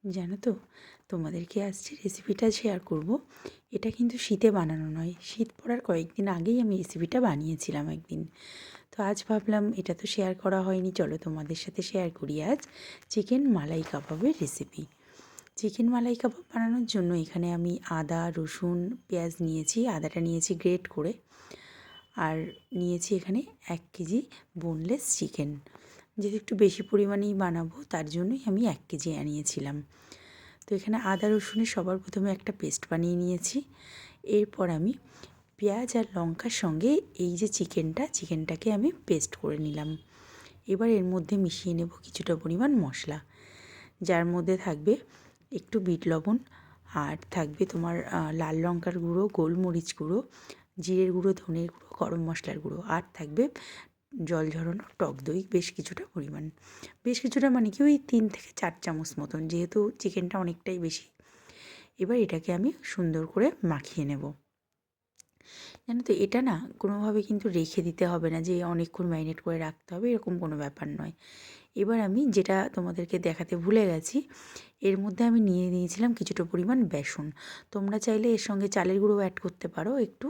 জানো তো, তোমাদেরকে আজকে রেসিপিটা শেয়ার করব। এটা কিন্তু শীতে বানানো নয়, শীত পড়ার কয়েকদিন আগেই আমি রেসিপিটা বানিয়েছিলাম একদিন। তো আজ ভাবলাম এটা তো শেয়ার করা হয়নি, চলো তোমাদের সাথে শেয়ার করি আজ চিকেন মালাই কাবাবের রেসিপি। চিকেন মালাই কাবাব বানানোর জন্য এখানে আমি আদা, রসুন, পেঁয়াজ নিয়েছি। আদাটা নিয়েছি গ্রেট করে, আর নিয়েছি এখানে 1 কেজি বোনলেস চিকেন। যেহেতু একটু বেশি পরিমাণেই বানাবো তার জন্যই আমি 1 কেজি আনিয়েছিলাম। তো এখানে আদা রসুনের সবার প্রথমে একটা পেস্ট বানিয়ে নিয়েছি। এরপর আমি পেঁয়াজ আর লঙ্কার সঙ্গে এই যে চিকেনটাকে আমি পেস্ট করে নিলাম। এবার এর মধ্যে মিশিয়ে নেব কিছুটা পরিমাণ মশলা, যার মধ্যে থাকবে একটু বিট লবণ, আর থাকবে তোমার লাল লঙ্কার গুঁড়ো, গোলমরিচ গুঁড়ো, জিরের গুঁড়ো, ধনের গুঁড়ো, গরম মশলার গুঁড়ো, আর থাকবে জল ঝরানো টক দই বেশ কিছুটা পরিমাণ। বেশ কিছুটা মানে কি ওই 3 থেকে 4 চামচ মতন, যেহেতু চিকেনটা অনেকটাই বেশি। এবার এটাকে আমি সুন্দর করে মাখিয়ে নেব। জানো তো, এটা না কোনোভাবে কিন্তু রেখে দিতে হবে না যে অনেকক্ষণ ম্যারিনেট করে রাখতে হবে, এরকম কোনো ব্যাপার নয়। এবার আমি যেটা তোমাদেরকে দেখাতে ভুলে গেছি, এর মধ্যে আমি নিয়ে নিয়েছিলাম কিছুটা পরিমাণ বেসন। তোমরা চাইলে এর সঙ্গে চালের গুঁড়ো অ্যাড করতে পারো একটু,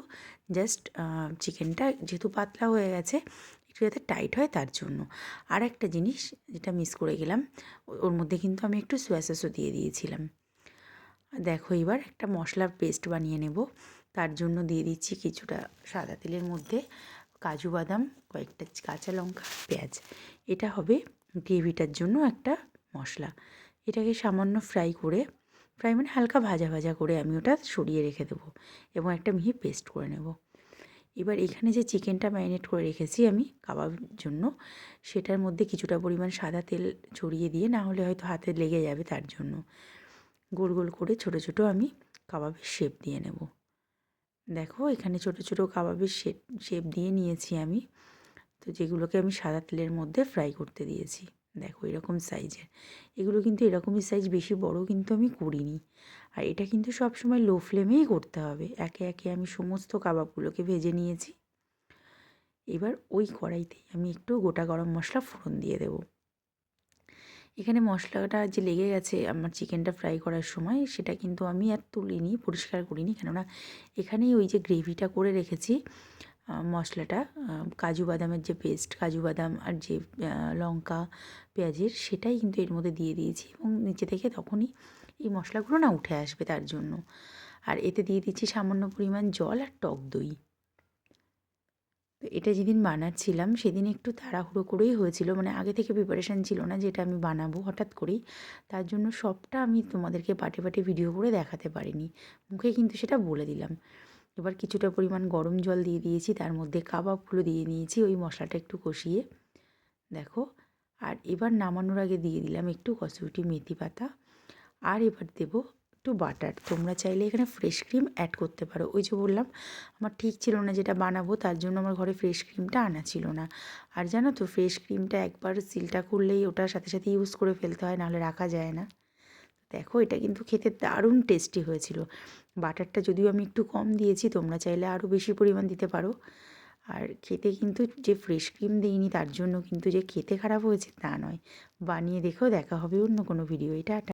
জাস্ট চিকেনটা যেহেতু পাতলা হয়ে গেছে একটু যাতে টাইট হয় তার জন্য। আর একটা জিনিস যেটা মিস করে গেলাম, ওর মধ্যে কিন্তু আমি একটু সোয়া সসও দিয়ে দিয়েছিলাম। দেখো, এবার একটা মশলার পেস্ট বানিয়ে নেব। তার জন্য দিয়ে দিচ্ছি কিছুটা সাদা তেলের মধ্যে কাজু বাদাম, কয়েকটা কাঁচা লঙ্কা, পেঁয়াজ। এটা হবে গ্রেভিটার জন্য একটা মশলা। এটাকে সামান্য ফ্রাই মানে হালকা ভাজা ভাজা করে আমি ওটা সরিয়ে রেখে দেবো এবং একটা মিহি পেস্ট করে নেব। এবার এখানে যে চিকেনটা ম্যারিনেট করে রেখেছি আমি কাবাবের জন্য, সেটার মধ্যে কিছুটা পরিমাণ সাদা তেল ছড়িয়ে দিয়ে, না হলে হয়তো হাতে লেগে যাবে, তার জন্য গোল গোল করে ছোট ছোট আমি কাবাবের শেপ দিয়ে নেব। দেখো, এখানে ছোট ছোট কাবাবের শেপ দিয়ে নিয়েছি আমি। তো যেগুলোকে আমি সাদা তেলের মধ্যে ফ্রাই করতে দিয়েছি, দেখো এরকম সাইজের। এগুলো কিন্তু এরকমই সাইজ, বেশি বড় কিন্তু আমি করিনি। আর এটা কিন্তু সবসময় লো ফ্লেমেই করতে হবে। একে একে আমি সমস্ত কাবাবগুলোকে ভেজে নিয়েছি। এবার ওই কড়াইতেই আমি একটু গোটা গরম মশলা ফোড়ন দিয়ে দেবো। এখানে মশলাটা যে লেগে গেছে আমার চিকেনটা ফ্রাই করার সময়, সেটা কিন্তু আমি আর তুলিনি, পরিষ্কার করিনি, কেননা এখানেই ওই যে গ্রেভিটা করে রেখেছি মশলাটা, কাজু বাদামের যে পেস্ট, কাজু বাদাম আর যে লঙ্কা পেঁয়াজের, সেটাই কিন্তু এর মধ্যে দিয়ে দিয়েছি এবং নিচে থেকে তখনই এই মশলাগুলো না উঠে আসবে তার জন্য। আর এতে দিয়ে দিচ্ছি সামান্য পরিমাণ জল আর টক দই। তো এটা যেদিন বানাচ্ছিলাম সেদিন একটু তাড়াহুড়ো করেই হয়েছিল, মানে আগে থেকে প্রিপারেশান ছিল না যে এটা আমি বানাবো, হঠাৎ করেই। তার জন্য সবটা আমি তোমাদেরকে পাটে পাটে ভিডিও করে দেখাতে পারিনি, মুখে কিন্তু সেটা বলে দিলাম। এবার কিছুটা পরিমাণ গরম জল দিয়ে দিয়েছি, তার মধ্যে কাবাবগুলো দিয়ে নিয়েছি ওই মশলাটা একটু কষিয়ে, দেখো। আর এবার নামানোর আগে দিয়ে দিলাম একটু কসুরি মেথি পাতা, আর এবার দেবো একটু বাটার। তোমরা চাইলে এখানে ফ্রেশ ক্রিম অ্যাড করতে পারো। ওই যে বললাম, আমার ঠিক ছিল না যেটা বানাবো, তার জন্য আমার ঘরে ফ্রেশ ক্রিমটা আনা ছিল না। আর জানো তো, ফ্রেশ ক্রিমটা একবার সিলটা করলেই ওটার সাথে সাথে ইউজ করে ফেলতে হয়, নাহলে রাখা যায় না। দেখো, এটা কিন্তু খেতে দারুণ টেস্টি হয়েছিল। বাটারটা যদিও আমি একটু কম দিয়েছি, তোমরা চাইলে আরও বেশি পরিমাণ দিতে পারো। আর খেতে কিন্তু যে ফ্রেশ ক্রিম দিইনি তার জন্য কিন্তু যে খেতে খারাপ হয়েছে তা নয়। বানিয়ে দেখেও দেখা হবে অন্য কোনো ভিডিও। এটা